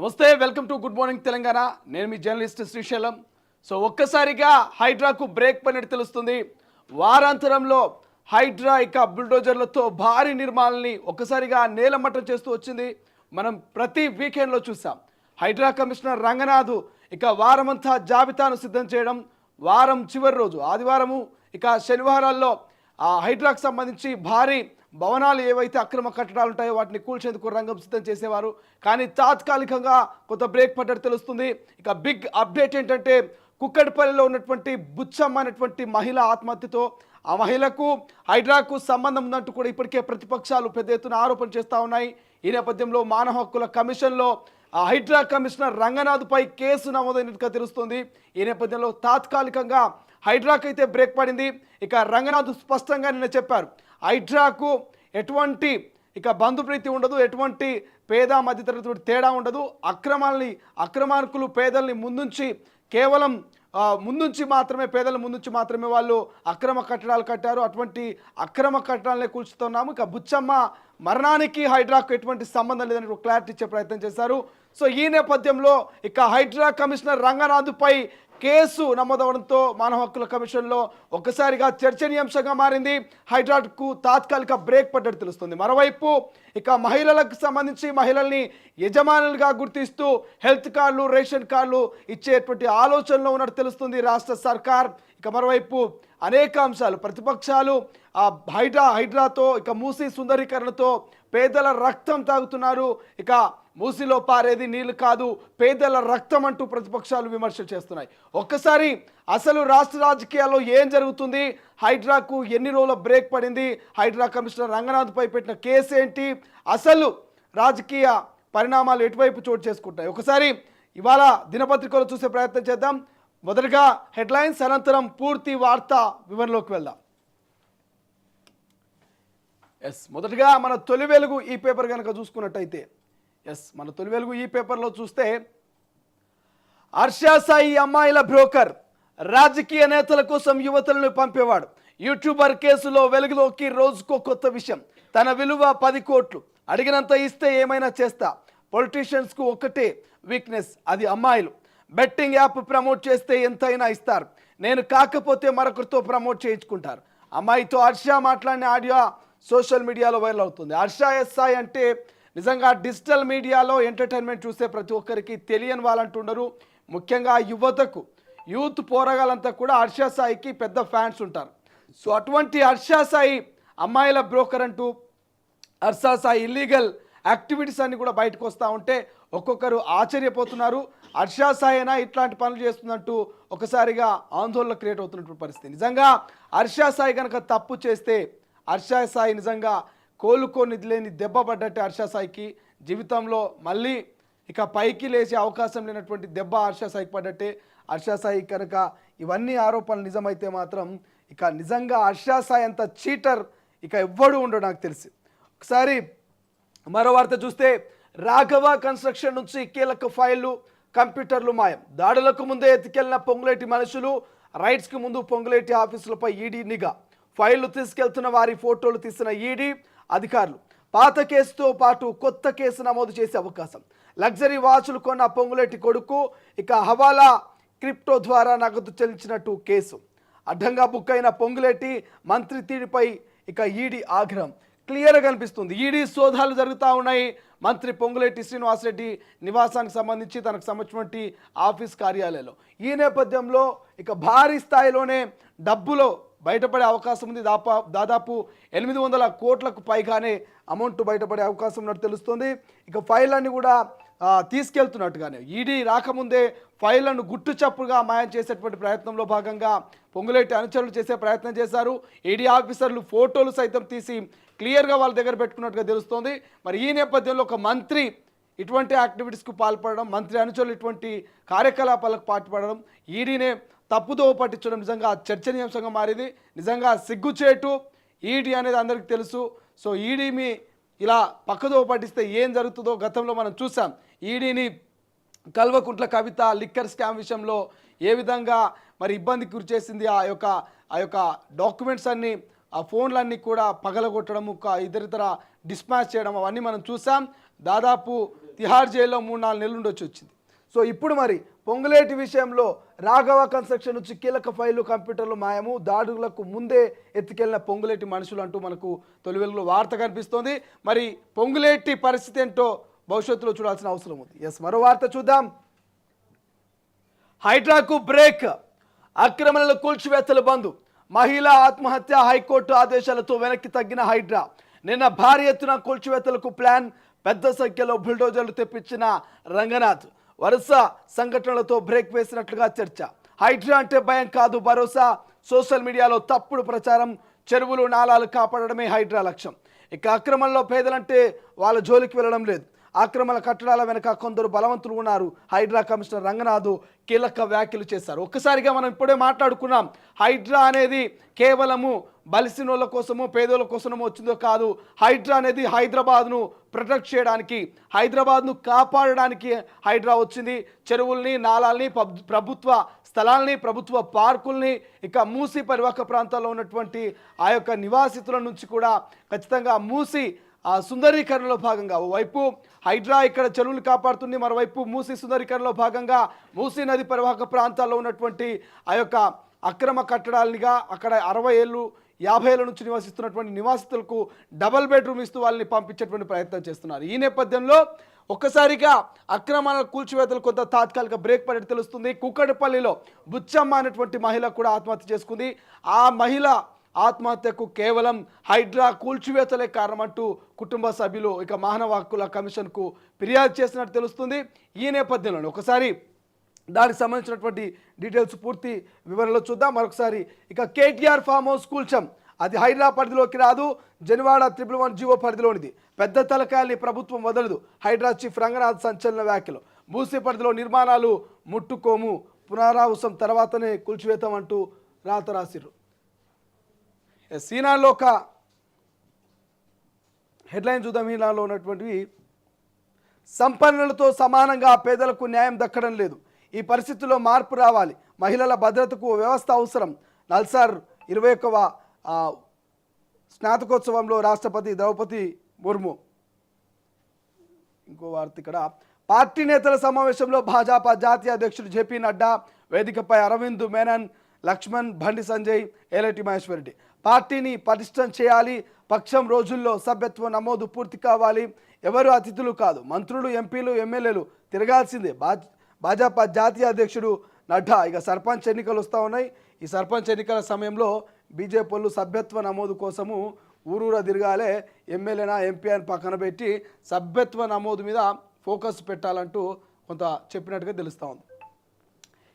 నమస్తే, welcome to good morning Telangana. నేను మీ journalist Srisailam. So ఒక్కసారిగా హైడ్రాకు బ్రేక్ పడినట్టు తెలుస్తుంది. వారాంతరంలో హైడ్రా ఇక బుల్డోజర్లతో భారీ నిర్మాణాలని ఒక్కసారిగా నేలమట్టం చేస్తూ వచ్చింది. మనం ప్రతి వీకెండ్లో చూసాం. హైడ్రా కమిషనర్ రంగనాథ్ ఇక వారమంతా జాబితాను సిద్ధం చేయడం, వారం చివరి రోజు ఆదివారము ఇక శనివారాల్లో హైడ్రాకు సంబంధించి భారీ భవనాలు ఏవైతే అక్రమ కట్టడాలు ఉంటాయో వాటిని కూల్చేందుకు రంగం సిద్ధం చేసేవారు. కానీ తాత్కాలికంగా కొంత బ్రేక్ పడ్డట్టు తెలుస్తుంది. ఇక బిగ్ అప్డేట్ ఏంటంటే కుక్కడిపల్లిలో ఉన్నటువంటి బుచ్చమ్మ అనేటువంటి మహిళ ఆత్మహత్యతో ఆ మహిళకు హైడ్రాకు సంబంధం ఉందంటూ కూడా ఇప్పటికే ప్రతిపక్షాలు పెద్ద ఎత్తున ఆరోపణ చేస్తూ ఉన్నాయి. ఈ నేపథ్యంలో మానవ హక్కుల కమిషన్లో హైడ్రా కమిషనర్ రంగనాథ్పై కేసు నమోదైనట్టుగా తెలుస్తుంది. ఈ నేపథ్యంలో తాత్కాలికంగా హైడ్రాకు అయితే బ్రేక్ పడింది. ఇక రంగనాథ్ స్పష్టంగా నిన్న చెప్పారు, హైడ్రాకు ఎటువంటి ఇక బంధుప్రీతి ఉండదు, ఎటువంటి పేద మధ్యతరగతి తేడా ఉండదు. అక్రమార్కులు పేదల్ని ముందుంచి కేవలం పేదల ముందుంచి మాత్రమే వాళ్ళు అక్రమ కట్టడాలు కట్టారు. అటువంటి అక్రమ కట్టడాలనే కూల్చుతున్నాము. ఇక బుచ్చమ్మ మరణానికి హైడ్రాకు ఎటువంటి సంబంధం లేదని క్లారిటీ ఇచ్చే ప్రయత్నం చేశారు. సో ఈ నేపథ్యంలో ఇక హైడ్రా కమిషనర్ రంగనాథ్పై కేసు నమోదవడంతో మానవ హక్కుల కమిషన్లో ఒక్కసారిగా చర్చనీయాంశంగా మారింది. హైడ్రాకు తాత్కాలిక బ్రేక్ పడ్డట్టు తెలుస్తుంది. మరోవైపు ఇక మహిళలకు సంబంధించి మహిళల్ని యజమానులుగా గుర్తిస్తూ హెల్త్ కార్డులు, రేషన్ కార్డులు ఇచ్చేటువంటి ఆలోచనలో ఉన్నట్టు తెలుస్తుంది రాష్ట్ర సర్కార్. ఇక మరోవైపు అనేక అంశాలు ప్రతిపక్షాలు హైడ్రాతో ఇక మూసీ సుందరీకరణతో పేదల రక్తం తాగుతున్నారు, ఇక మూసీలో పారేది నీళ్లు కాదు పేదల రక్తం అంటూ ప్రతిపక్షాలు విమర్శలు చేస్తున్నాయి. ఒక్కసారి అసలు రాష్ట్ర రాజకీయాల్లో ఏం జరుగుతుంది, హైడ్రాకు ఎన్ని రోజుల బ్రేక్ పడింది, హైడ్రా కమిషనర్ రంగనాథ్పై పెట్టిన కేసు ఏంటి, అసలు రాజకీయ పరిణామాలు ఎటువైపు చోటు చేసుకుంటాయి, ఒకసారి ఇవాళ దినపత్రికలో చూసే ప్రయత్నం చేద్దాం. మొదటగా హెడ్లైన్స్, అనంతరం పూర్తి వార్త వివరణలోకి వెళ్దాం. మొదటగా మన తొలి వెలుగు ఈ పేపర్ కనుక చూసుకున్నట్టయితే మన తొలి వెలుగు ఈ పేపర్లో చూస్తే హర్ష సాయి అమ్మాయిల బ్రోకర్, రాజకీయ నేతల కోసం యువతులను పంపేవాడు. యూట్యూబర్ కేసులో వెలుగులోకి రోజుకో కొత్త విషయం. తన విలువ 10 కోట్లు, అడిగినంత ఇస్తే ఏమైనా చేస్తా. పొలిటీషియన్స్కు ఒక్కటే వీక్నెస్, అది అమ్మాయిలు. బెట్టింగ్ యాప్ ప్రమోట్ చేస్తే ఎంతైనా ఇస్తారు, నేను కాకపోతే మరొకరితో ప్రమోట్ చేయించుకుంటారు. అమ్మాయితో హర్ష మాట్లాడిన ఆడియో సోషల్ మీడియాలో వైరల్ అవుతుంది. హర్ష ఎస్ఐ అంటే నిజంగా డిజిటల్ మీడియాలో ఎంటర్టైన్మెంట్ చూసే ప్రతి ఒక్కరికి తెలియని వాళ్ళంటుండరు. ముఖ్యంగా యువతకు, యూత్ పోరగాలంతా కూడా హర్ష సాయికి పెద్ద ఫ్యాన్స్ ఉంటారు. సో అటువంటి హర్ష సాయి అమ్మాయిల బ్రోకర్ అంటూ హర్ష సాయి ఇల్లీగల్ యాక్టివిటీస్ అన్ని కూడా బయటకు వస్తూ ఉంటే ఒక్కొక్కరు ఆశ్చర్యపోతున్నారు. హర్ష సాయినా ఇట్లాంటి పనులు చేస్తుందంటూ ఒకసారిగా ఆందోళన క్రియేట్ అవుతున్నటువంటి పరిస్థితి. నిజంగా హర్ష సాయి కనుక తప్పు చేస్తే హర్ష సాయి నిజంగా కోలుకొని లేని దెబ్బ పడ్డట్టే. హర్ష సాయికి జీవితంలో మళ్ళీ ఇక పైకి లేచే అవకాశం లేనటువంటి దెబ్బ హర్ష సాయికి పడ్డట్టే. హర్ష సాయి కనుక ఇవన్నీ ఆరోపణలు నిజమైతే మాత్రం ఇక నిజంగా హర్ష సాయి అంత చీటర్ ఇక ఎవ్వడు ఉండడు నాకు తెలిసి. ఒకసారి మరో వార్త చూస్తే రాఘవ కన్స్ట్రక్షన్ నుంచి కీలక ఫైళ్లు, కంప్యూటర్లు మాయం. దాడులకు ముందే ఎత్తుకెళ్లిన పొంగులేటి మనుషులు, రైట్స్కి ముందు పొంగులేటి ఆఫీసులపై ఈడీ నిఘా. ఫైళ్లు తీసుకెళ్తున్న వారి ఫోటోలు తీసిన ఈడీ అధికారులు. పాత కేసుతో పాటు కొత్త కేసు నమోదు చేసే అవకాశం. లగ్జరీ వాచ్లు కొన్న పొంగులేటి కొడుకు ఇక హవాలా క్రిప్టో ద్వారా నగదు చెల్లించినట్టు కేసు. అడ్డంగా బుక్ అయిన పొంగులేటి మంత్రి తీరుపై ఇక ఈడీ ఆగ్రహం క్లియర్గా కనిపిస్తుంది. ఈడీ సోదాలు జరుగుతూ ఉన్నాయి. మంత్రి పొంగులేటి శ్రీనివాసరెడ్డి నివాసానికి సంబంధించి తనకు సంబంధించినటువంటి ఆఫీస్ కార్యాలయంలో. ఈ నేపథ్యంలో ఇక భారీ స్థాయిలోనే డబ్బులో బయటపడే అవకాశం ఉంది. దాదాపు 800 కోట్లకు పైగానే అమౌంట్ బయటపడే అవకాశం ఉన్నట్టు తెలుస్తుంది. ఇక ఫైళ్ళన్నీ కూడా తీసుకెళ్తున్నట్టుగానే ఈడీ రాకముందే ఫైళ్లను గుట్టు చప్పుగా మాయం చేసేటువంటి ప్రయత్నంలో భాగంగా పొంగులేటి అనుచరులు చేసే ప్రయత్నం చేశారు. ఈడీ ఆఫీసర్లు ఫోటోలు సైతం తీసి క్లియర్గా వాళ్ళ దగ్గర పెట్టుకున్నట్టుగా తెలుస్తోంది. మరి ఈ నేపథ్యంలో ఒక మంత్రి ఇటువంటి యాక్టివిటీస్కు పాల్పడడం, మంత్రి అనుచరులు ఇటువంటి కార్యకలాపాలకు పాల్పడడం, ఈడీనే తప్పుదో పట్టించడం నిజంగా చర్చనీయాంశంగా మారింది. నిజంగా సిగ్గుచేటు ఈడీ అనేది అందరికీ తెలుసు. సో ఈడీని ఇలా పక్కదో పట్టిస్తే ఏం జరుగుతుందో గతంలో మనం చూసాం. ఈడీని కల్వకుంట్ల కవిత లిక్కర్ స్కామ్ విషయంలో ఏ విధంగా మరి ఇబ్బందికి గురి చేసింది, ఆ యొక్క డాక్యుమెంట్స్ అన్నీ, ఆ ఫోన్లన్నీ కూడా పగలగొట్టడం, ఇతరితర డిస్మాచ్ చేయడం, అవన్నీ మనం చూసాం. దాదాపు తిహార్ జైల్లో 3-4 నెలలు ఉండొచ్చి వచ్చింది. సో ఇప్పుడు మరి పొంగులేటి విషయంలో రాఘవ కన్స్ట్రక్షన్ నుంచి కీలక ఫైళ్లు కంప్యూటర్లు మాయము, దాడులకు ముందే ఎత్తుకెళ్లిన పొంగులేటి మనుషులు అంటూ మనకు తొలి వెలుగులో వార్త కనిపిస్తోంది. మరి పొంగులేటి పరిస్థితి ఏంటో భవిష్యత్తులో చూడాల్సిన అవసరం ఉంది. మరో వార్త చూద్దాం. హైడ్రాకు బ్రేక్, అక్రమణల కూల్చివేతలు బంద్, మహిళా ఆత్మహత్య, హైకోర్టు ఆదేశాలతో వెనక్కి తగ్గిన హైడ్రా. నిన్న భారీ ఎత్తున కూల్చివేతలకు ప్లాన్, పెద్ద సంఖ్యలో బుల్డోజర్లు తెప్పించిన రంగనాథ్. వరుస సంఘటనలతో బ్రేక్ వేసినట్లుగా చర్చ. హైడ్రా అంటే భయం కాదు భరోసా. సోషల్ మీడియాలో తప్పుడు ప్రచారం, చెరువులు నాలాలు కాపాడడమే హైడ్రా లక్ష్యం. ఇక అక్రమంలో పేదలంటే వాళ్ళ జోలికి వెళ్ళడం లేదు. ఆక్రమణ కట్టడాల వెనక కొందరు బలవంతులు ఉన్నారు. హైడ్రా కమిషనర్ రంగనాథ్ కీలక వ్యాఖ్యలు చేశారు. ఒక్కసారిగా మనం ఇప్పుడే మాట్లాడుకున్నాం, హైడ్రా అనేది కేవలము బలిసినోళ్ళ కోసమో పేదోళ్ళ కోసమో వచ్చిందో కాదు. హైడ్రా అనేది హైదరాబాద్ను ప్రొటెక్ట్ చేయడానికి, హైదరాబాద్ను కాపాడడానికి హైడ్రా వచ్చింది. చెరువుల్ని, నాలాల్ని, ప్రభుత్వ స్థలాల్ని, ప్రభుత్వ పార్కుల్ని, ఇక మూసి పరివాహక ప్రాంతాల్లో ఉన్నటువంటి ఆ యొక్క నివాసితుల నుంచి కూడా ఖచ్చితంగా మూసి సుందరీకరణలో భాగంగా ఓవైపు హైడ్రా ఇక్కడ చెరువులు కాపాడుతుంది, మరోవైపు మూసీ సుందరీకరణలో భాగంగా మూసీ నది పరివాహక ప్రాంతాల్లో ఉన్నటువంటి ఆ యొక్క అక్రమ కట్టడాలనిగా అక్కడ 60 ఏళ్ళు 50 ఏళ్ళ నుంచి నివసిస్తున్నటువంటి నివాసితులకు డబల్ బెడ్రూమ్ ఇస్తూ వాళ్ళని పంపించేటువంటి ప్రయత్నం చేస్తున్నారు. ఈ నేపథ్యంలో ఒక్కసారిగా అక్రమాల కూల్చివేతలు కొంత తాత్కాలిక బ్రేక్ పడేది తెలుస్తుంది. కుక్కడపల్లిలో బుచ్చమ్మ అనేటువంటి మహిళ కూడా ఆత్మహత్య చేసుకుంది. ఆ మహిళ ఆత్మహత్యకు కేవలం హైడ్రా కూల్చివేతలే కారణమంటూ కుటుంబ సభ్యులు ఇక మానవ హక్కుల కమిషన్కు ఫిర్యాదు చేసినట్టు తెలుస్తుంది. ఈ నేపథ్యంలో ఒకసారి దానికి సంబంధించినటువంటి డీటెయిల్స్ పూర్తి వివరణలో చూద్దాం. మరొకసారి ఇక కేటీఆర్ ఫామ్ హౌస్ కూల్చం, అది హైడ్రా పరిధిలోకి రాదు, జనివాడ 111 జీవో పరిధిలోనిది. పెద్ద తలకాయల్ని ప్రభుత్వం వదలదు, హైడ్రా చీఫ్ రంగనాథ్ సంచలన వ్యాఖ్యలు. మూసీ పరిధిలో నిర్మాణాలు ముట్టుకోము, పునరావసం తర్వాతనే కూల్చివేతం అంటూ రాత రాసిర్రు. సీనాలో ఒక హెడ్లైన్ చూద్దాం. ఈనాలో ఉన్నటువంటివి, సంపన్నులతో సమానంగా పేదలకు న్యాయం దక్కడం లేదు, ఈ పరిస్థితుల్లో మార్పు రావాలి, మహిళల భద్రతకు వ్యవస్థ అవసరం. నల్సార్ 21వ స్నాతకోత్సవంలో రాష్ట్రపతి ద్రౌపది ముర్ము. ఇంకో వార్త ఇక్కడ, పార్టీ నేతల సమావేశంలో భాజపా జాతీయ అధ్యక్షుడు జేపీ నడ్డా, వేదికపై అరవింద్ మేనన్, లక్ష్మణ్, బండి సంజయ్, ఏలేటి మహేశ్వరరెడ్డి. పార్టీని పటిష్టం చేయాలి, పక్షం రోజుల్లో సభ్యత్వ నమోదు పూర్తి కావాలి, ఎవరు అతిథులు కాదు, మంత్రులు, ఎంపీలు, ఎమ్మెల్యేలు తిరగాల్సిందే భాజపా జాతీయ అధ్యక్షుడు నడ్డా. ఇక సర్పంచ్ ఎన్నికలు వస్తూ ఉన్నాయి. ఈ సర్పంచ్ ఎన్నికల సమయంలో బీజేపీ వాళ్ళు సభ్యత్వ నమోదు కోసము ఊరూరా తిరగాలే, ఎమ్మెల్యేనా ఎంపీ అని పక్కన పెట్టి సభ్యత్వ నమోదు మీద ఫోకస్ పెట్టాలంటూ కొంత చెప్పినట్టుగా తెలుస్తూ ఉంది.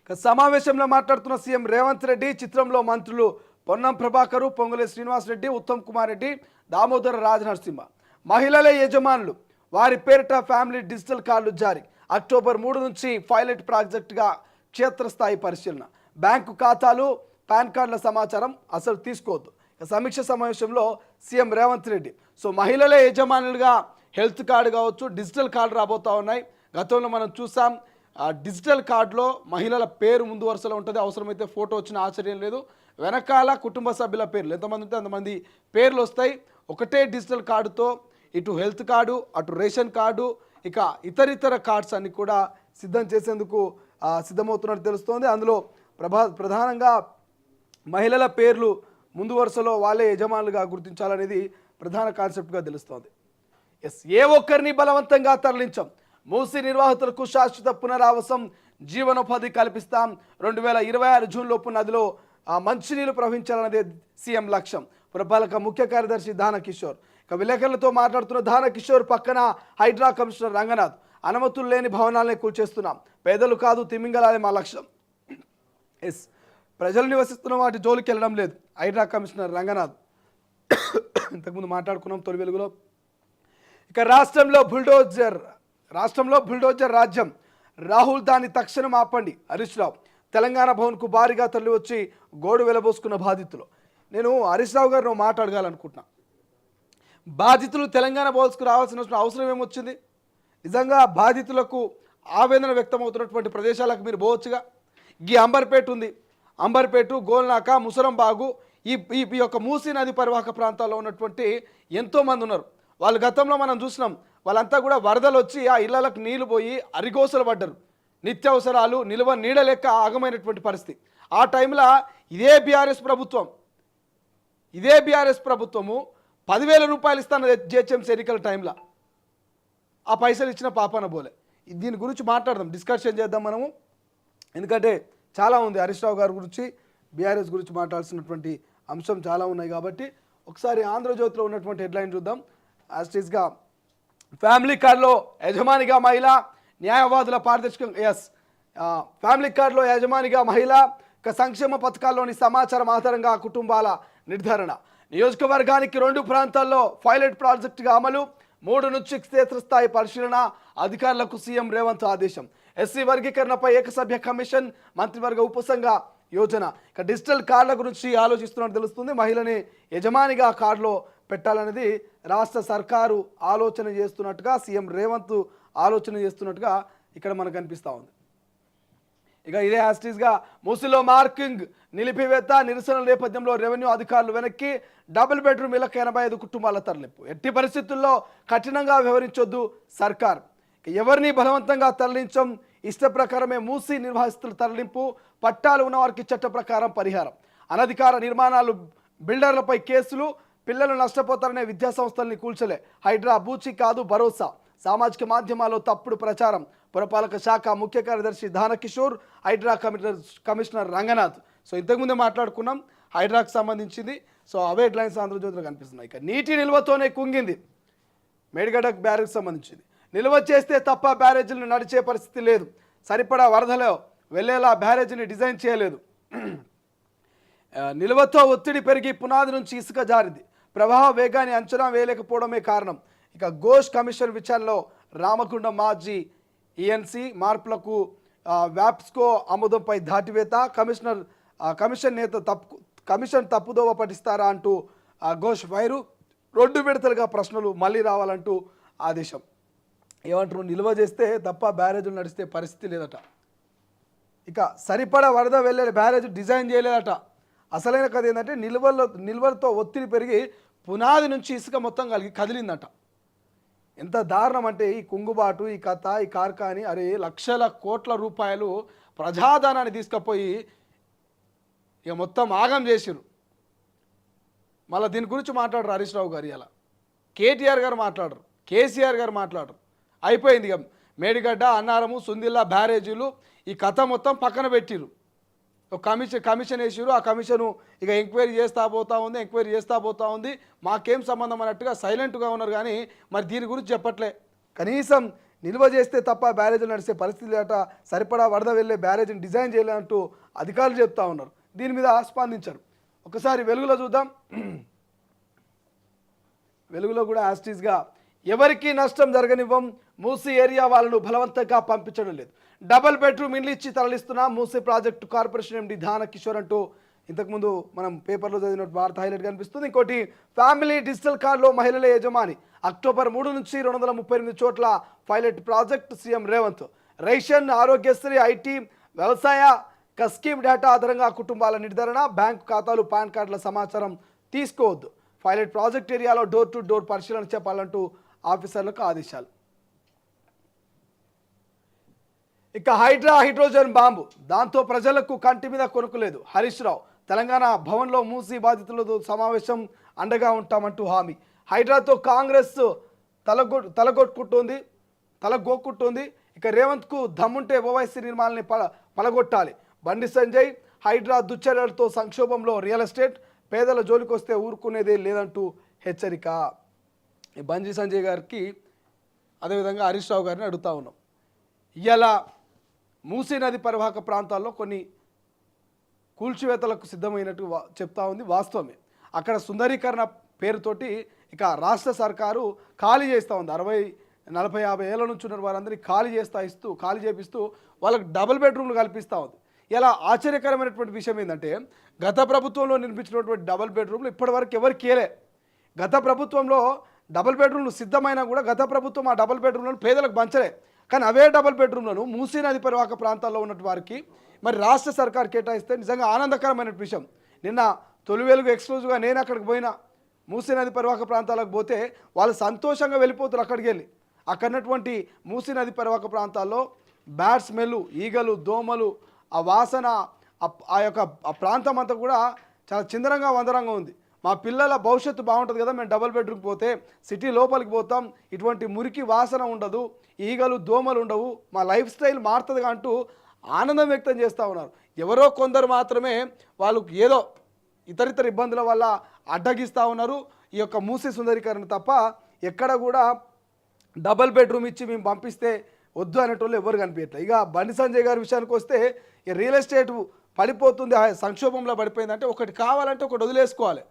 ఇక సమావేశంలో మాట్లాడుతున్న సీఎం రేవంత్ రెడ్డి, చిత్రంలో మంత్రులు పొన్నం ప్రభాకరు, పొంగులేటి శ్రీనివాసరెడ్డి, ఉత్తమ్ కుమార్ రెడ్డి, దామోదర రాజనరసింహ. మహిళలే యజమానులు, వారి పేరిట ఫ్యామిలీ డిజిటల్ కార్డులు జారీ. అక్టోబర్ 3 నుంచి పైలట్ ప్రాజెక్టుగా క్షేత్రస్థాయి పరిశీలన. బ్యాంకు ఖాతాలు, పాన్ కార్డుల సమాచారం అసలు తీసుకోవద్దు. సమీక్ష సమావేశంలో సీఎం రేవంత్ రెడ్డి. సో మహిళలే యజమానులుగా హెల్త్ కార్డు కావచ్చు, డిజిటల్ కార్డు రాబోతూ ఉన్నాయి. గతంలో మనం చూసాం, డిజిటల్ కార్డులో మహిళల పేరు ముందు వరుసలో ఉంటుంది, అవసరమైతే ఫోటో వచ్చిన ఆశ్చర్యం లేదు, వెనకాల కుటుంబ సభ్యుల పేర్లు ఎంతమంది ఉంటే అంతమంది పేర్లు వస్తాయి. ఒకటే డిజిటల్ కార్డుతో ఇటు హెల్త్ కార్డు, అటు రేషన్ కార్డు, ఇక ఇతరితర కార్డ్స్ అన్ని కూడా సిద్ధం చేసేందుకు సిద్ధమవుతున్నట్టు తెలుస్తోంది. అందులో ప్రధానంగా మహిళల పేర్లు ముందు వరుసలో వాళ్ళే యజమానులుగా గుర్తించాలనేది ప్రధాన కాన్సెప్ట్గా తెలుస్తోంది. ఏ ఒక్కరిని బలవంతంగా తరలించాం, మూసీ నిర్వాహకులకు శాశ్వత పునరావాసం, జీవనోపాధి కల్పిస్తాం. 2026 జూన్ లోపు నదిలో మంచినీళ్లు ప్రవహించాలన్నదే సీఎం లక్ష్యం. పురపాలక ముఖ్య కార్యదర్శి దాన కిషోర్. ఇక విలేకరులతో మాట్లాడుతున్న దాన కిషోర్ పక్కన హైడ్రా కమిషనర్ రంగనాథ్. అనుమతులు లేని భవనాలనే కూల్చేస్తున్నాం, పేదలు కాదు తిమింగలాలే మా లక్ష్యం. ప్రజలు నివసిస్తున్న వాటి జోలికి వెళ్ళడం లేదు, హైడ్రా కమిషనర్ రంగనాథ్. ఇంతకుముందు మాట్లాడుకున్నాం తొలి వెలుగులో. ఇక రాష్ట్రంలో బుల్డోజర్ రాజ్యం, రాహుల్ దాన్ని తక్షణం ఆపండి, హరీష్ రావు. తెలంగాణ భవన్కు భారీగా తరలి వచ్చి గోడు వెలబోసుకున్న బాధితులు. నేను హరీష్ రావు గారిని మాట్లాడగాలనుకుంటున్నా. బాధితులు తెలంగాణ భవన్కు రావాల్సిన అవసరం ఏమొచ్చింది? నిజంగా బాధితులకు ఆవేదన వ్యక్తమవుతున్నటువంటి ప్రదేశాలకు మీరు పోవచ్చుగా. ఈ అంబర్పేట ఉంది, అంబర్పేట, గోల్నాక, ముసరంబాగు, ఈ యొక్క మూసీ నది పరివాహక ప్రాంతాల్లో ఉన్నటువంటి ఎంతోమంది ఉన్నారు. వాళ్ళు గతంలో మనం చూసినాం, వాళ్ళంతా కూడా వరదలు వచ్చి ఆ ఇళ్లకు నీళ్లు పోయి అరిగోసలు పడ్డారు. నిత్యావసరాలు నిల్వ నీడ లెక్క ఆగమైనటువంటి పరిస్థితి. ఆ టైంలో ఇదే బీఆర్ఎస్ ప్రభుత్వము 10,000 రూపాయలు ఇస్తాను జిహెచ్ఎంసీ ఎన్నికల టైంలో ఆ పైసలు ఇచ్చిన పాపన బోలే. దీని గురించి మాట్లాడదాం, డిస్కషన్ చేద్దాం మనము. ఎందుకంటే చాలా ఉంది హరీష్ రావు గారి గురించి, బీఆర్ఎస్ గురించి మాట్లాడాల్సినటువంటి అంశం చాలా ఉన్నాయి. కాబట్టి ఒకసారి ఆంధ్రజ్యోతిలో ఉన్నటువంటి హెడ్లైన్ చూద్దాం. యాస్టీస్గా ఫ్యామిలీ కార్డులో యజమానిగా మహిళ, న్యాయవాదుల పారదర్శకంగా ఫ్యామిలీ కార్డులో యజమానిగా మహిళ, సంక్షేమ పథకాల్లోని సమాచారం ఆధారంగా కుటుంబాల నిర్ధారణ, నియోజకవర్గానికి 2 ప్రాంతాల్లో పైలట్ ప్రాజెక్టుగా అమలు, 3 నుంచి క్షేత్రస్థాయి పరిశీలన, అధికారులకు సీఎం రేవంత్ ఆదేశం. ఎస్సీ వర్గీకరణపై ఏకసభ్య కమిషన్, మంత్రివర్గ ఉపసంఘ యోజన. ఇక డిజిటల్ కార్డుల గురించి ఆలోచిస్తున్నట్టు తెలుస్తుంది. మహిళని యజమానిగా కార్డులో పెట్టాలనేది రాష్ట్ర సర్కారు ఆలోచన చేస్తున్నట్టుగా, సీఎం రేవంత్ ఆలోచన చేస్తున్నట్టుగా ఇక్కడ మనకు కనిపిస్తూ ఉంది. ఇక ఇదే హ్యాస్టీస్గా మూసిలో మార్కింగ్ నిలిపివేత, నిరసనల నేపథ్యంలో రెవెన్యూ అధికారులు వెనక్కి, డబుల్ బెడ్రూమ్ ఇళ్లకు 85 కుటుంబాల తరలింపు. ఎట్టి పరిస్థితుల్లో కఠినంగా వ్యవహరించొద్దు సర్కార్. ఎవరిని బలవంతంగా తరలించం, ఇష్ట ప్రకారమే మూసి నిర్వహిస్తున్న తరలింపు, పట్టాలు ఉన్న వారికి చట్ట ప్రకారం పరిహారం, అనధికార నిర్మాణాలు బిల్డర్లపై కేసులు, పిల్లలు నష్టపోతారనే విద్యాసంస్థల్ని కూల్చలే, హైడ్రా బూచి కాదు భరోసా, సామాజిక మాధ్యమాల్లో తప్పుడు ప్రచారం, పురపాలక శాఖ ముఖ్య కార్యదర్శి దానకిషోర్, హైడ్రా కమిషనర్ రంగనాథ్. సో ఇంతకుముందే మాట్లాడుకున్నాం హైడ్రాకు సంబంధించింది. సో అవే హెడ్లైన్స్ ఆంధ్రజ్యోతిలో కనిపిస్తున్నాయి. ఇక నీటి నిల్వతోనే కుంగింది మేడిగడ్డ బ్యారేజ్ సంబంధించింది. నిల్వ చేస్తే తప్ప బ్యారేజీలను నడిచే పరిస్థితి లేదు, సరిపడా వరదలో వెళ్ళేలా బ్యారేజీని డిజైన్ చేయలేదు, నిల్వతో ఒత్తిడి పెరిగి పునాది నుంచి ఇసుక జారింది, ప్రవాహ వేగాన్ని అంచనా వేయలేకపోవడమే కారణం. ఇక ఘోష్ కమిషన్ విచారణలో రామగుండం మాజీ ఈఎన్సీ మార్పులకు వ్యాప్స్కో ఆమోదంపై దాటివేత, కమిషన్ నేత కమిషన్ తప్పుదోవ పట్టిస్తారా అంటూ ఘోష్ వైరు, 2 విడతలుగా ప్రశ్నలు మళ్ళీ రావాలంటూ ఆదేశం. ఏమంటారు, నిల్వ చేస్తే తప్ప బ్యారేజీలు నడిస్తే పరిస్థితి లేదట. ఇక సరిపడా వరద వెళ్ళే బ్యారేజ్ డిజైన్ చేయలేదట. అసలైన కథ ఏంటంటే నిల్వలతో ఒత్తిడి పెరిగి పునాది నుంచి ఇసుక మొత్తం కదిలిందట. ఎంత దారుణం అంటే ఈ కుంగుబాటు, ఈ కథ, ఈ కార్ఖాని, అరే లక్షల కోట్ల రూపాయలు ప్రజాధనాన్ని తీసుకుపోయి ఇక మొత్తం ఆగం చేసిరు. మళ్ళీ దీని గురించి మాట్లాడరు హరీష్ రావు గారు, ఇలా కేటీఆర్ గారు మాట్లాడరు, కేసీఆర్ గారు మాట్లాడరు. అయిపోయింది. ఇక మేడిగడ్డ, అన్నారము, సుందిల్లా బ్యారేజీలు ఈ కథ మొత్తం పక్కన పెట్టిరు. కమిషన్ వేసిరు. ఆ కమిషను ఇక ఎంక్వైరీ చేస్తూ పోతా ఉంది. మాకేం సంబంధం అన్నట్టుగా సైలెంట్గా ఉన్నారు. కానీ మరి దీని గురించి చెప్పట్లే. కనీసం నిల్వ చేస్తే తప్ప బ్యారేజీలు నడిచే పరిస్థితి లేట, సరిపడా వరద వెళ్ళే బ్యారేజీని డిజైన్ చేయాలంటూ అధికారులు చెప్తా ఉన్నారు. దీని మీద స్పందించారు. ఒకసారి వెలుగులో చూద్దాం. వెలుగులో కూడా యాస్టీస్గా ఎవరికి నష్టం జరగనివ్వం, మూసీ ఏరియా వాళ్ళను బలవంతంగా పంపించడం లేదు, డబుల్ బెడ్రూమ్ ఇండ్లు ఇచ్చి తరలిస్తున్న Musi project corporation MD Danakishore అంటూ ఇంతకుముందు మనం పేపర్లో చదివిన వార్త హైలైట్ కనిపిస్తుంది. ఇంకోటి ఫ్యామిలీ డిజిటల్ కార్డులో మహిళల యజమాని, అక్టోబర్ 3 నుంచి 238 చోట్ల pilot project, CM Revanth. Ration, Aarogyasri, IT, వ్యవసాయ స్కీమ్ డేటా ఆధారంగా కుటుంబాల నిర్ధారణ, బ్యాంకు ఖాతాలు, పాన్ కార్డుల సమాచారం తీసుకోవద్దు, పైలట్ ప్రాజెక్ట్ ఏరియాలో డోర్ టు డోర్ పరిశీలన చేపాలంటూ ఆఫీసర్లకు ఆదేశాలు. ఇక హైడ్రోజన్ బాంబు, దాంతో ప్రజలకు కంటి మీద కొనుక్కులేదు హరీష్ రావు. తెలంగాణ భవన్లో మూసీ బాధితులతో సమావేశం, అండగా ఉంటామంటూ హామీ. హైడ్రాతో కాంగ్రెస్ తలగొక్కుంటోంది. ఇక రేవంత్కు దమ్ముంటే ఓవైసీ నిర్మాణాన్ని పలగొట్టాలి. బండి సంజయ్, హైడ్రా దుశ్చర్యలతో సంక్షోభంలో రియల్ ఎస్టేట్, పేదల జోలికొస్తే ఊరుకునేదే లేదంటూ హెచ్చరిక. ఈ బండి సంజయ్ గారికి అదేవిధంగా హరీష్ రావు గారిని అడుగుతా ఉన్నాం. ఇలా మూసీ నది పరివాహక ప్రాంతాల్లో కొన్ని కూల్చివేతలకు సిద్ధమైనట్టు చెప్తా ఉంది. వాస్తవమే. అక్కడ సుందరీకరణ పేరుతోటి ఇక రాష్ట్ర సర్కారు ఖాళీ చేస్తూ ఉంది. 60, 40, 50 ఏళ్ళ నుంచి ఉన్న వారందరినీ ఖాళీ చేపిస్తూ వాళ్ళకి డబుల్ బెడ్రూమ్లు కల్పిస్తూ ఉంది. ఇలా ఆశ్చర్యకరమైనటువంటి విషయం ఏంటంటే, గత ప్రభుత్వంలో నిర్మించినటువంటి డబుల్ బెడ్రూమ్లు ఇప్పటివరకు ఎవరికి కేలే. గత ప్రభుత్వంలో డబుల్ బెడ్రూమ్లు సిద్ధమైనా కూడా గత ప్రభుత్వం ఆ డబుల్ బెడ్రూమ్లను పేదలకు పంచలే. కానీ అవే డబుల్ బెడ్రూమ్లను మూసీ నది పరివాహక ప్రాంతాల్లో ఉన్నట్టు వారికి మరి రాష్ట్ర సర్కార్ కేటాయిస్తే నిజంగా ఆనందకరమైన విషయం. నిన్న తొలి వెలుగు ఎక్స్క్లూజివ్గా నేను అక్కడికి పోయినా, మూసీ నది పరివాహక ప్రాంతాలకు పోతే వాళ్ళు సంతోషంగా వెళ్ళిపోతారు. అక్కడికి వెళ్ళి అక్కడ ఉన్నటువంటి మూసీ నది పరివాహక ప్రాంతాల్లో బ్యాడ్ స్మెల్, ఈగలు, దోమలు, ఆ వాసన, ఆ యొక్క ఆ ప్రాంతం అంతా కూడా చాలా చిందరంగా వందరంగా ఉంది. మా పిల్లల భవిష్యత్తు బాగుంటుంది కదా, మేము డబుల్ బెడ్రూమ్ పోతే సిటీ లోపలికి పోతాం, ఇటువంటి మురికి వాసన ఉండదు, ఈగలు దోమలు ఉండవు, మా లైఫ్ స్టైల్ మారుతుంది అంటూ ఆనందం వ్యక్తం చేస్తూ ఉన్నారు. ఎవరో కొందరు మాత్రమే వాళ్ళకు ఏదో ఇతరితర ఇబ్బందుల వల్ల అడ్డగిస్తూ ఉన్నారు ఈ యొక్క మూసీ సుందరీకరణ తప్ప ఎక్కడ కూడా డబుల్ బెడ్రూమ్ ఇచ్చి మేము పంపిస్తే వద్దు అనేటోళ్ళు ఎవరు కనిపించట్లేదు. ఇక బండి సంజయ్ గారి విషయానికి వస్తే ఈ రియల్ ఎస్టేట్ పడిపోతుంది, సంక్షోభంలో పడిపోయిందంటే ఒకటి కావాలంటే ఒకటి వదిలేసుకోవాలి.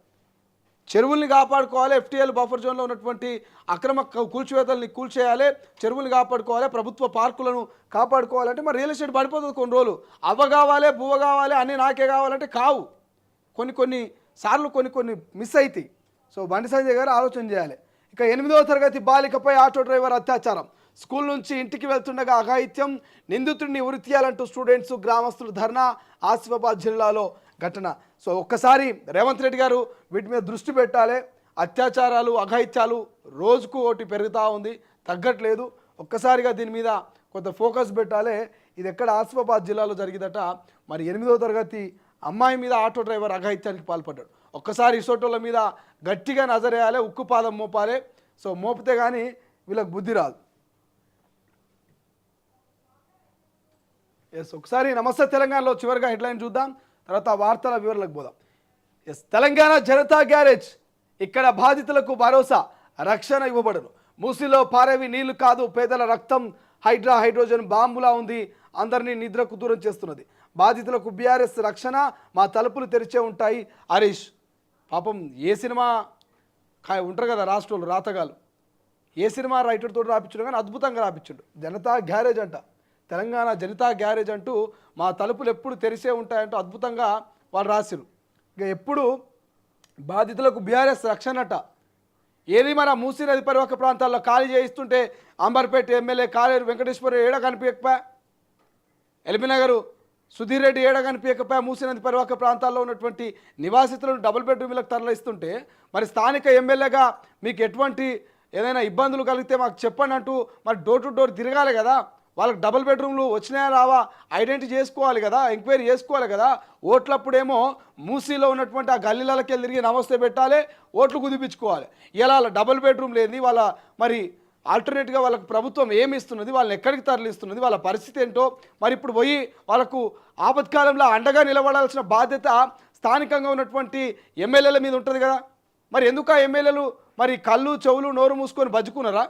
చెరువుల్ని కాపాడుకోవాలి, ఎఫ్టీఎల్ బఫర్ జోన్లో ఉన్నటువంటి అక్రమ కూల్చివేతల్ని కూల్చేయాలి, చెరువుల్ని కాపాడుకోవాలి, ప్రభుత్వ పార్కులను కాపాడుకోవాలంటే మరి రియల్ ఎస్టేట్ పడిపోతుంది కొన్ని రోజులు. అవ్వ కావాలి, బువ్వ కావాలి, అన్నీ నాకే కావాలంటే కావు. కొన్ని సార్లు కొన్ని మిస్ అవుతాయి. సో బండి సంజయ్ గారు ఆలోచన చేయాలి. ఇక 8వ తరగతి బాలికపై ఆటో డ్రైవర్ అత్యాచారం, స్కూల్ నుంచి ఇంటికి వెళ్తుండగా అఘాయిత్యం, నిందితుడిని ఉరి తీయాలంటూ స్టూడెంట్స్, గ్రామస్తులు ధర్నా, ఆసిఫాబాద్ జిల్లాలో ఘటన. సో ఒక్కసారి రేవంత్ రెడ్డి గారు వీటి మీద దృష్టి పెట్టాలి. అత్యాచారాలు, అఘాయిత్యాలు రోజుకు ఒకటి పెరుగుతూ ఉంది, తగ్గట్లేదు. ఒక్కసారిగా దీని మీద కొంత ఫోకస్ పెట్టాలి. ఇది ఎక్కడ ఆసిఫాబాద్ జిల్లాలో జరిగిందట. మరి 8వ తరగతి అమ్మాయి మీద ఆటో డ్రైవర్ అఘాయిత్యానికి పాల్పడ్డాడు. ఒక్కసారి ఇసోటోళ్ళ మీద గట్టిగా నజరేయాలి, ఉక్కుపాదం మోపాలి. సో మోపితే కానీ వీళ్ళకి బుద్ధి రాదు. ఎస్, ఒకసారి నమస్తే తెలంగాణలో చివరిగా హెడ్లైన్ చూద్దాం, తర్వాత వార్తల వివరాలకు పోదాం. ఎస్, తెలంగాణ జనతా గ్యారేజ్, ఇక్కడ బాధితులకు భరోసా, రక్షణ ఇవ్వబడను. మూసీలో పారేవి నీళ్లు కాదు, పేదల రక్తం హైడ్రోజన్ బాంబులా ఉంది, అందరినీ నిద్రకు దూరం చేస్తున్నది. బాధితులకు బీఆర్ఎస్ రక్షణ, మా తలుపులు తెరిచే ఉంటాయి. హరీష్ పాపం ఏ సినిమా ఉంటారు కదా రాష్ట్రంలో రాతగాలు, ఏ సినిమా రైటర్తో రాపించడు కానీ అద్భుతంగా రాపించాడు. జనతా గ్యారేజ్ అంట, తెలంగాణ జనతా గ్యారేజ్ అంటూ మా తలుపులు ఎప్పుడు తెరిసే ఉంటాయంటూ అద్భుతంగా వాళ్ళు రాసిరు. ఇక ఎప్పుడు బాధితులకు బీఆర్ఎస్ రక్షణ అట. ఏది మన మూసీ నది పరివాహక ప్రాంతాల్లో ఖాళీ చేయిస్తుంటే అంబర్పేట ఎమ్మెల్యే కాలేరు వెంకటేశ్వర ఏడ కనిపించకపోయా, ఎల్బీనగర్ సుధీర్ రెడ్డి ఏడ కనిపించకపోయా, మూసీ నది పరివాహక ప్రాంతాల్లో ఉన్నటువంటి నివాసితులను డబుల్ బెడ్రూమ్లకు తరలిస్తుంటే మరి స్థానిక ఎమ్మెల్యేగా మీకు ఎటువంటి ఏదైనా ఇబ్బందులు కలిగితే మాకు చెప్పండి అంటూ మరి డోర్ టు డోర్ తిరగాలి కదా. వాళ్ళకి డబుల్ బెడ్రూమ్లు వచ్చినాయా రావా ఐడెంటిటీ చేసుకోవాలి కదా, ఎంక్వైరీ చేసుకోవాలి కదా. ఓట్లప్పుడేమో మూసీలో ఉన్నటువంటి ఆ గల్లీలకి వెళ్ళి తిరిగి నమస్తే పెట్టాలి, ఓట్లు కుదిపించుకోవాలి. ఇలా డబుల్ బెడ్రూమ్ లేని వాళ్ళ మరి ఆల్టర్నేట్గా వాళ్ళకు ప్రభుత్వం ఏమి ఇస్తున్నది, వాళ్ళని ఎక్కడికి తరలిస్తున్నది, వాళ్ళ పరిస్థితి ఏంటో మరి ఇప్పుడు పోయి వాళ్ళకు ఆపత్కాలంలో అండగా నిలబడాల్సిన బాధ్యత స్థానికంగా ఉన్నటువంటి ఎమ్మెల్యేల మీద ఉంటుంది కదా. మరి ఎందుకు ఆ ఎమ్మెల్యేలు మరి కళ్ళు చెవులు నోరు మూసుకొని బజ్జుకున్నారా?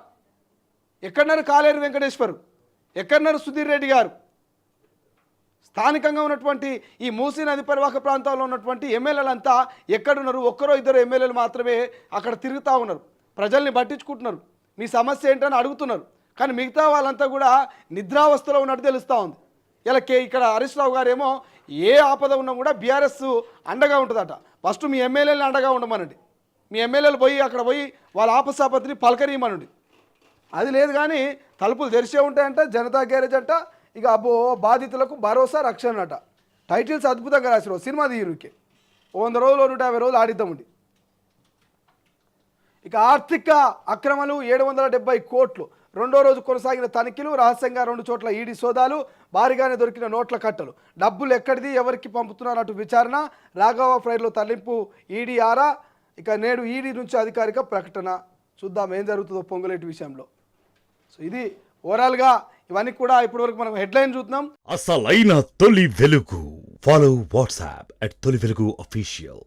ఎక్కడన్నారు కాలేరు వెంకటేశ్వర్, ఎక్కడన్నారు సుధీర్ రెడ్డి గారు? స్థానికంగా ఉన్నటువంటి ఈ మూసీ నది పరివాహక ప్రాంతాల్లో ఉన్నటువంటి ఎమ్మెల్యేలంతా ఎక్కడున్నారు? ఒక్కరో ఇద్దరు ఎమ్మెల్యేలు మాత్రమే అక్కడ తిరుగుతూ ఉన్నారు, ప్రజల్ని పట్టించుకుంటున్నారు, మీ సమస్య ఏంటని అడుగుతున్నారు. కానీ మిగతా వాళ్ళంతా కూడా నిద్రావస్థలో ఉన్నట్టు తెలుస్తూ ఉంది. ఇలా ఇక్కడ హరీష్ రావు గారు ఏమో ఏ ఆపద ఉన్నా కూడా బీఆర్ఎస్ అండగా ఉంటుందట. ఫస్ట్ మీ ఎమ్మెల్యేలను అండగా ఉండమనండి, మీ ఎమ్మెల్యేలు పోయి అక్కడ పోయి వాళ్ళ ఆపసాపత్రిని పలకరీయమనండి. అది లేదు కానీ తలుపులు తెరిచే ఉంటాయంట, జనతా గ్యారేజ్ అంట. ఇక అబ్బో బాధితులకు భరోసా రక్షణ అట. టైటిల్స్ అద్భుతంగా రాసిరు. సినిమా తీరుకే 100 రోజులు 150 రోజులు ఆడిద్దామండి. ఇక ఆర్థిక అక్రమాలు 770 కోట్లు, రెండో రోజు కొనసాగిన తనిఖీలు, రహస్యంగా 2 చోట్ల ఈడీ సోదాలు, భారీగానే దొరికిన నోట్ల కట్టలు, డబ్బులు ఎక్కడిది ఎవరికి పంపుతున్నారన్నట్టు విచారణ, రాఘవ ఫ్రైడ్లో తరలింపు, ఈడీ ఆరా. ఇక నేడు ఈడీ నుంచి అధికారిక ప్రకటన. చూద్దాం ఏం జరుగుతుందో పొంగులేటి విషయంలో. సో ఇది ఓవరాల్గా ఇవన్నీ కూడా ఇప్పటివరకు మనం హెడ్లైన్ చూద్దాం. అసలైన తొలి వెలుగు. ఫాలో వాట్సాప్ @తొలి వెలుగు official.